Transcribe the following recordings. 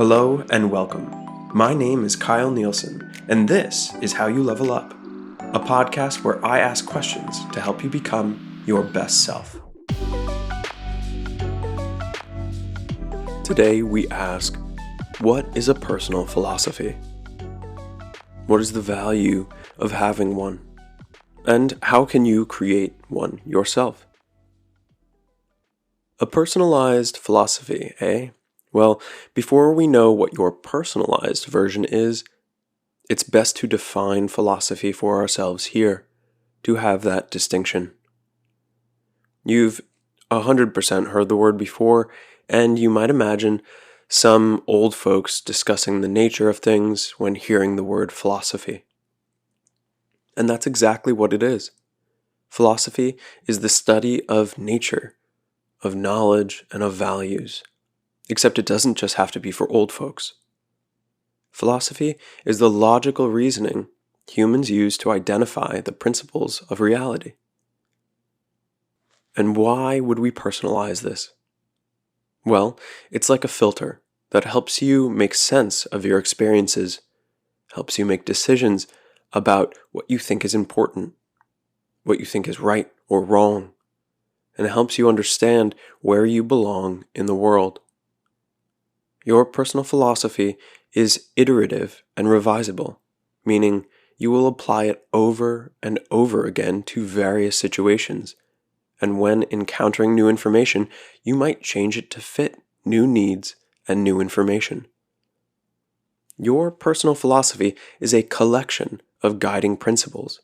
Hello and welcome. My name is Kyle Nielsen, and this is How You Level Up, a podcast where I ask questions to help you become your best self. Today we ask, what is a personal philosophy? What is the value of having one? And how can you create one yourself? A personalized philosophy, eh? Well, before we know what your personalized version is, it's best to define philosophy for ourselves here, to have that distinction. You've 100% heard the word before, and you might imagine some old folks discussing the nature of things when hearing the word philosophy. And that's exactly what it is. Philosophy is the study of nature, of knowledge, and of values. Except it doesn't just have to be for old folks. Philosophy is the logical reasoning humans use to identify the principles of reality. And why would we personalize this? Well, it's like a filter that helps you make sense of your experiences, helps you make decisions about what you think is important, what you think is right or wrong, and it helps you understand where you belong in the world. Your personal philosophy is iterative and revisable, meaning you will apply it over and over again to various situations, and when encountering new information, you might change it to fit new needs and new information. Your personal philosophy is a collection of guiding principles,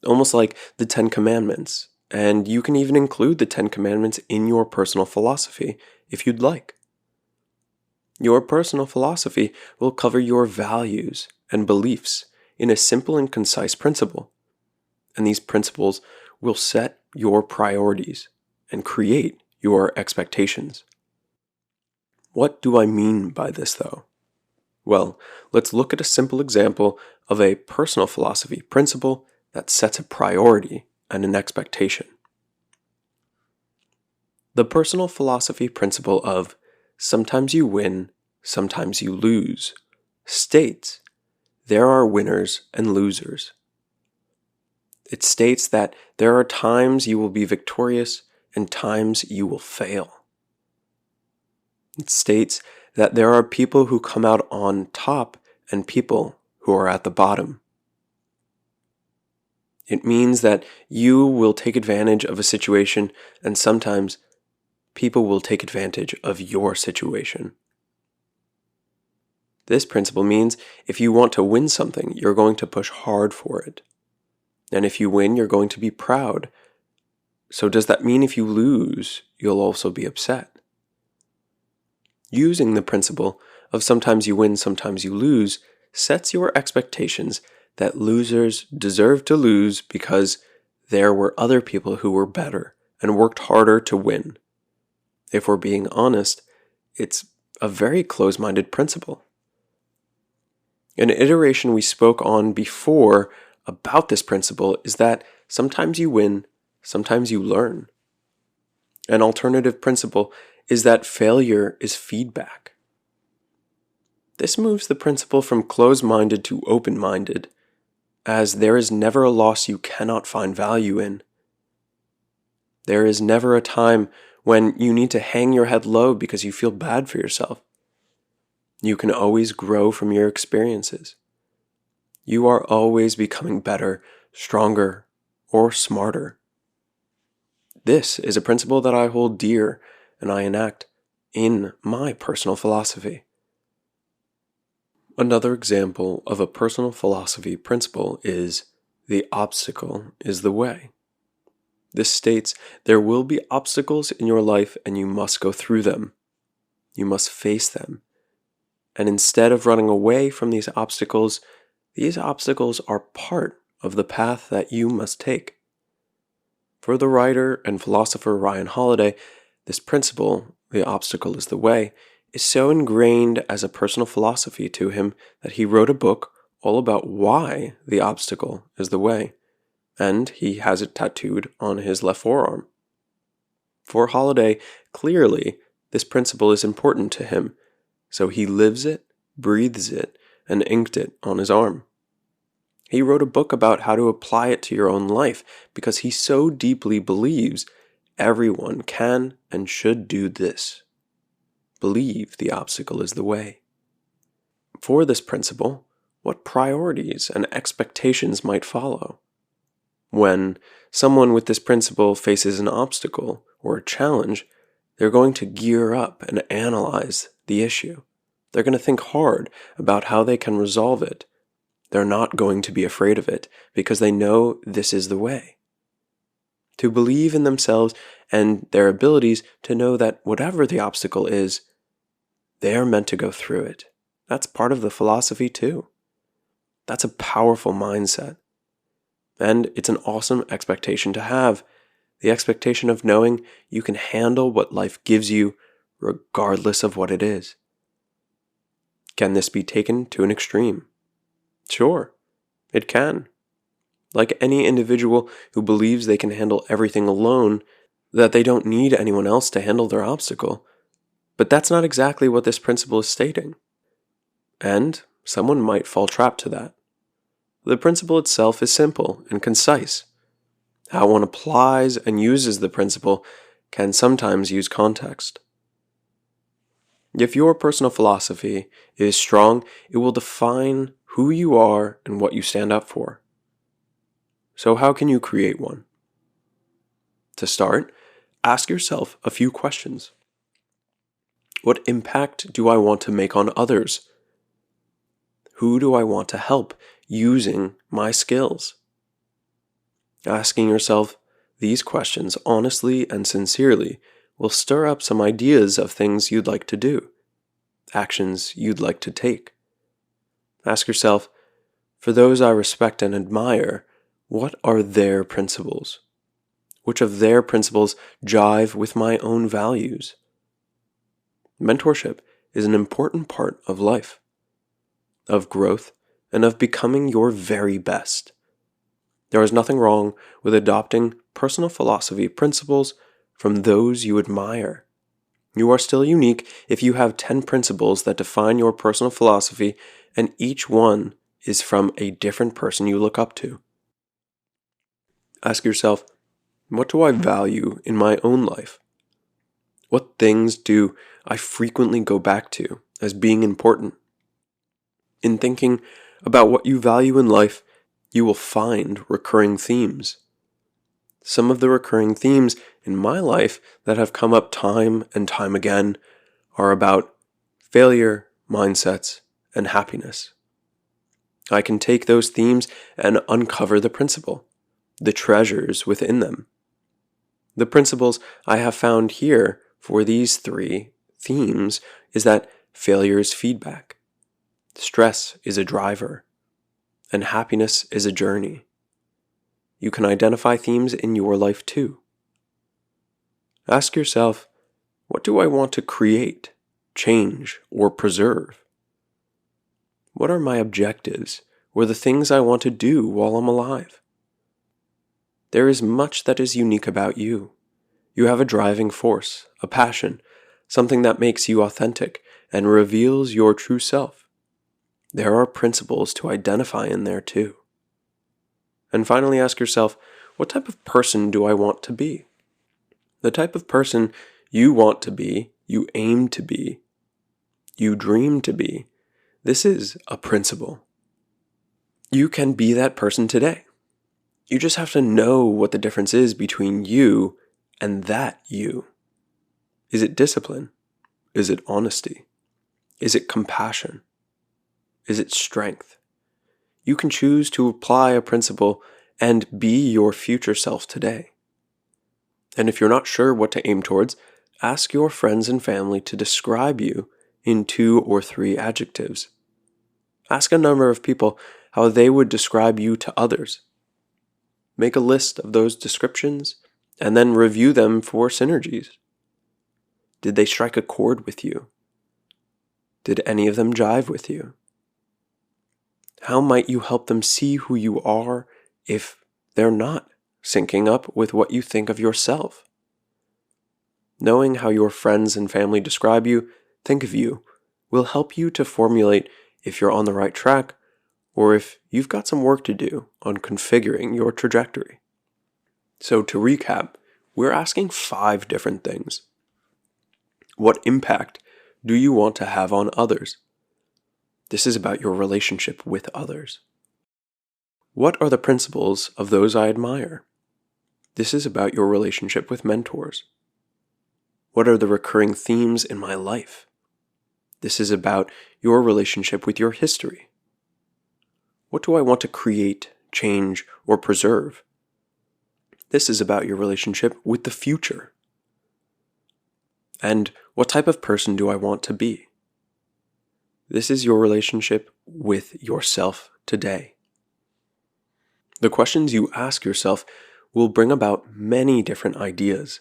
almost like the Ten Commandments, and you can even include the Ten Commandments in your personal philosophy if you'd like. Your personal philosophy will cover your values and beliefs in a simple and concise principle, and these principles will set your priorities and create your expectations. What do I mean by this, though? Well, let's look at a simple example of a personal philosophy principle that sets a priority and an expectation. The personal philosophy principle of sometimes you win, sometimes you lose, states there are winners and losers. It states that there are times you will be victorious and times you will fail. It states that there are people who come out on top and people who are at the bottom. It means that you will take advantage of a situation and sometimes people will take advantage of your situation. This principle means if you want to win something, you're going to push hard for it. And if you win, you're going to be proud. So does that mean if you lose, you'll also be upset? Using the principle of sometimes you win, sometimes you lose sets your expectations that losers deserve to lose because there were other people who were better and worked harder to win. If we're being honest, it's a very close-minded principle. An iteration we spoke on before about this principle is that sometimes you win, sometimes you learn. An alternative principle is that failure is feedback. This moves the principle from closed-minded to open-minded, as there is never a loss you cannot find value in. There is never a time when you need to hang your head low because you feel bad for yourself. You can always grow from your experiences. You are always becoming better, stronger, or smarter. This is a principle that I hold dear and I enact in my personal philosophy. Another example of a personal philosophy principle is the obstacle is the way. This states there will be obstacles in your life and you must go through them. You must face them. And instead of running away from these obstacles are part of the path that you must take. For the writer and philosopher Ryan Holiday, this principle, the obstacle is the way, is so ingrained as a personal philosophy to him that he wrote a book all about why the obstacle is the way, and he has it tattooed on his left forearm. For Holiday, clearly, this principle is important to him, so he lives it, breathes it, and inked it on his arm. He wrote a book about how to apply it to your own life because he so deeply believes everyone can and should do this. Believe the obstacle is the way. For this principle, what priorities and expectations might follow? When someone with this principle faces an obstacle or a challenge, they're going to gear up and analyze the issue. They're going to think hard about how they can resolve it. They're not going to be afraid of it because they know this is the way. To believe in themselves and their abilities to know that whatever the obstacle is, they are meant to go through it. That's part of the philosophy too. That's a powerful mindset. And it's an awesome expectation to have. The expectation of knowing you can handle what life gives you regardless of what it is. Can this be taken to an extreme? Sure, it can. Like any individual who believes they can handle everything alone, that they don't need anyone else to handle their obstacle. But that's not exactly what this principle is stating. And someone might fall trapped to that. The principle itself is simple and concise. How one applies and uses the principle can sometimes use context. If your personal philosophy is strong, it will define who you are and what you stand up for. So how can you create one? To start, ask yourself a few questions. What impact do I want to make on others? Who do I want to help using my skills? Asking yourself these questions honestly and sincerely will stir up some ideas of things you'd like to do, actions you'd like to take. Ask yourself, for those I respect and admire, what are their principles? Which of their principles jive with my own values? Mentorship is an important part of life, of growth, and of becoming your very best. There is nothing wrong with adopting personal philosophy principles from those you admire. You are still unique if you have 10 principles that define your personal philosophy, and each one is from a different person you look up to. Ask yourself, what do I value in my own life? What things do I frequently go back to as being important? In thinking about what you value in life, you will find recurring themes. Some of the recurring themes in my life that have come up time and time again are about failure, mindsets, and happiness. I can take those themes and uncover the principle, the treasures within them. The principles I have found here for these 3 themes is that failure is feedback, stress is a driver, and happiness is a journey. You can identify themes in your life too. Ask yourself, what do I want to create, change, or preserve? What are my objectives or the things I want to do while I'm alive? There is much that is unique about you. You have a driving force, a passion, something that makes you authentic and reveals your true self. There are principles to identify in there too. And finally, ask yourself, what type of person do I want to be? The type of person you want to be, you aim to be, you dream to be, this is a principle. You can be that person today. You just have to know what the difference is between you and that you. Is it discipline? Is it honesty? Is it compassion? Is it strength? You can choose to apply a principle and be your future self today. And if you're not sure what to aim towards, ask your friends and family to describe you in 2 or 3 adjectives. Ask a number of people how they would describe you to others. Make a list of those descriptions and then review them for synergies. Did they strike a chord with you? Did any of them jive with you? How might you help them see who you are if they're not syncing up with what you think of yourself? Knowing how your friends and family describe you, think of you will help you to formulate if you're on the right track or if you've got some work to do on configuring your trajectory. So to recap, we're asking 5 different things. What impact do you want to have on others? This is about your relationship with others. What are the principles of those I admire? This is about your relationship with mentors. What are the recurring themes in my life? This is about your relationship with your history. What do I want to create, change, or preserve? This is about your relationship with the future. And what type of person do I want to be? This is your relationship with yourself today. The questions you ask yourself will bring about many different ideas.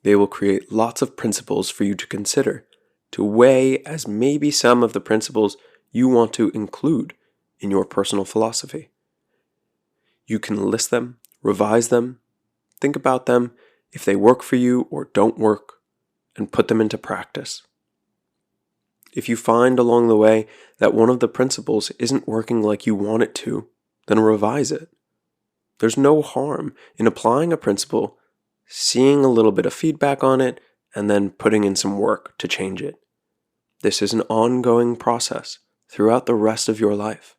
They will create lots of principles for you to consider, to weigh as maybe some of the principles you want to include in your personal philosophy. You can list them, revise them, think about them, if they work for you or don't work, and put them into practice. If you find along the way that one of the principles isn't working like you want it to, then revise it. There's no harm in applying a principle, seeing a little bit of feedback on it, and then putting in some work to change it. This is an ongoing process throughout the rest of your life.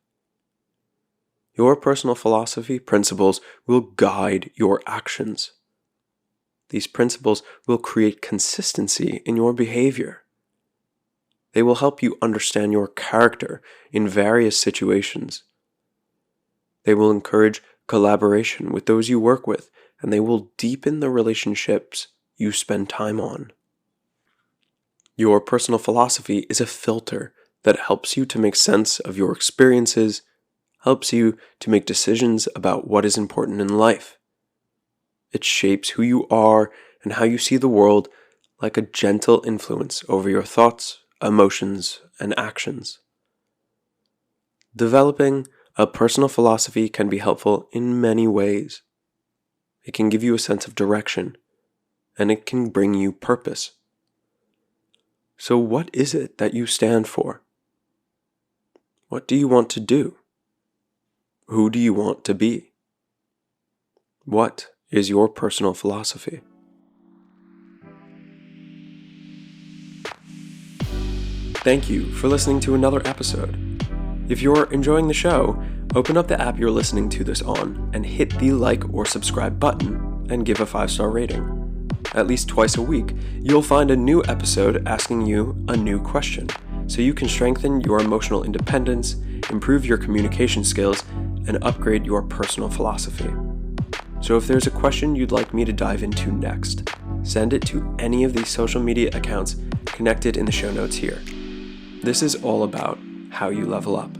Your personal philosophy principles will guide your actions. These principles will create consistency in your behavior. They will help you understand your character in various situations. They will encourage collaboration with those you work with, and they will deepen the relationships you spend time on. Your personal philosophy is a filter that helps you to make sense of your experiences, helps you to make decisions about what is important in life. It shapes who you are and how you see the world like a gentle influence over your thoughts, emotions, and actions. Developing a personal philosophy can be helpful in many ways. It can give you a sense of direction, and it can bring you purpose. So what is it that you stand for? What do you want to do? Who do you want to be? What is your personal philosophy? Thank you for listening to another episode. If you're enjoying the show, open up the app you're listening to this on and hit the like or subscribe button and give a 5-star rating. At least twice a week, you'll find a new episode asking you a new question, so you can strengthen your emotional independence, improve your communication skills, and upgrade your personal philosophy. So if there's a question you'd like me to dive into next, send it to any of these social media accounts connected in the show notes here. This is all about how you level up.